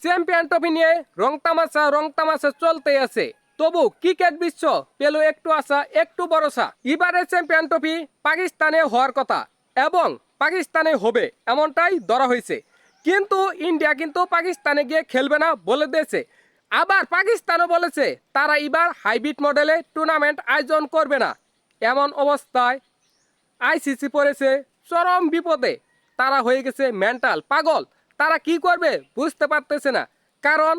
Champion trophy নিয়ে রং তামাশা চলতে আছে। তবু ক্রিকেট বিশ্ব পেল একটু আশা, একটু ভরসা। এবারে চ্যাম্পিয়ন ট্রফি পাকিস্তানে হওয়ার কথা এবং পাকিস্তানে হবে এমনটাই ধরা হয়েছে। কিন্তু ইন্ডিয়া কিন্তু পাকিস্তানে গিয়ে খেলবে না বলে দিয়েছে। আবার পাকিস্তানও বলেছে তারা এবার হাইব্রিড মডেলে টুর্নামেন্ট আয়োজন করবে না। এমন অবস্থায় আইসিসি পড়েছে চরম বিপদে। তারা হয়ে গেছে মেন্টাল পাগল। তারা কি করবে বুঝতে পারতেছে না। কারণ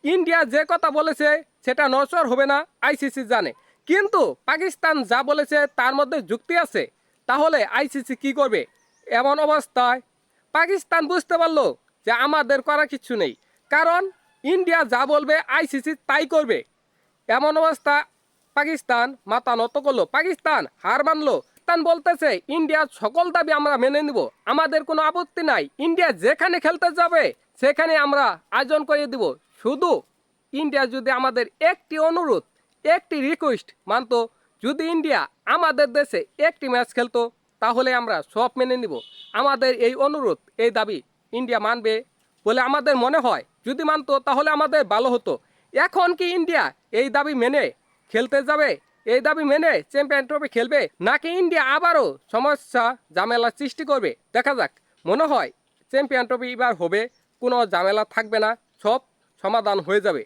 ইন্ডিয়া যে কথা বলেছে সেটা নচর হবে না, আইসিসি জানে। কিন্তু পাকিস্তান যা বলেছে তার মধ্যে যুক্তি আছে। তাহলে আইসিসি কি করবে? এমন অবস্থায় পাকিস্তান বুঝতে পারলো যে আমাদের করার কিছু নেই। কারণ ইন্ডিয়া যা বলবে আইসিসি তাই করবে। এমন অবস্থা পাকিস্তান মাথা নত করলো, পাকিস্তান হার মানলো। পাকিস্তান বলতেছে ইন্ডিয়ার সকল দাবি আমরা মেনে নিব, আমাদের কোনো আপত্তি নাই। ইন্ডিয়া যেখানে খেলতে যাবে সেখানে আমরা আয়োজন করে দিব। শুধু ইন্ডিয়া যদি আমাদের একটি অনুরোধ, একটি রিকোয়েস্ট মানতো, যদি ইন্ডিয়া আমাদের দেশে একটি ম্যাচ খেলতো তাহলে আমরা সব মেনে নিব। আমাদের এই অনুরোধ, এই দাবি ইন্ডিয়া মানবে বলে আমাদের মনে হয়। যদি মানতো তাহলে আমাদের ভালো হতো। এখন কি ইন্ডিয়া এই দাবি মেনে খেলতে যাবে? এই দাবি মেনে চ্যাম্পিয়ন ট্রফি খেলবে, নাকি ইন্ডিয়া আবারও সমস্যা ঝামেলা সৃষ্টি করবে? দেখা যাক। মনে হয় চ্যাম্পিয়ন ট্রফি এবার হবে, কোনো ঝামেলা থাকবে না, সব সমাধান হয়ে যাবে।